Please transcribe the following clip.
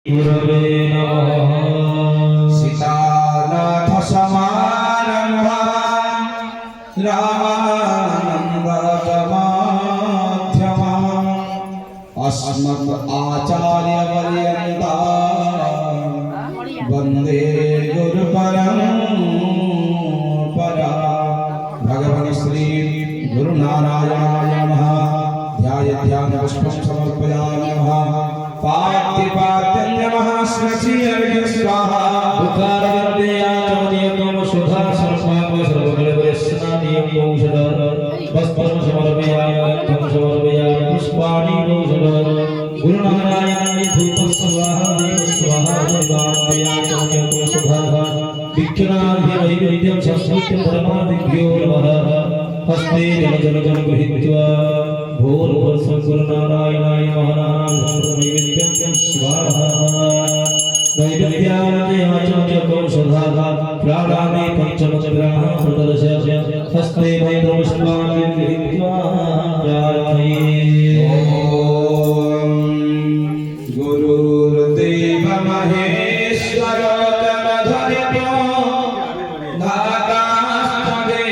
गुरवे नमः। सीतानाथ समारंभा रामानंदमध्यमा अस्मत् आचार्यपर्यन्ता वन्दे गुरुपरम्परा। भगवान् श्री गुरुनारायणाय नमः। ध्यान पुष्पं समर्पयामि नमः। पातिपात्यं नमः श्रीर्घ्य स्वाहा। उकारवन्देया चमदीयं सुधा सर्वपाप सर्वकलवस्नादीयं औषधं वस्त्रं समर्पयामि गन्धं समर्पयामि पुष्पाणि औषधं गुरुनारायणाय धूपं स्वाहा देव स्वाहा देवान्दया चमदीयं सुधा विघ्नाधिपतिं संस्कृतं परमादिभ्यो नमः। हस्ते जल गृहीत्वा भूर्भुवस्सुं गुरुनारायणाय नैवेद्यं स्वाहा। नैवेद्यामदेवाचमकौशधा प्राणामे पञ्चमग्राहं प्रदर्श हस्ते वैद्यपुष्पाणि गृहीत्वा गुरुर्देव महेश्वरः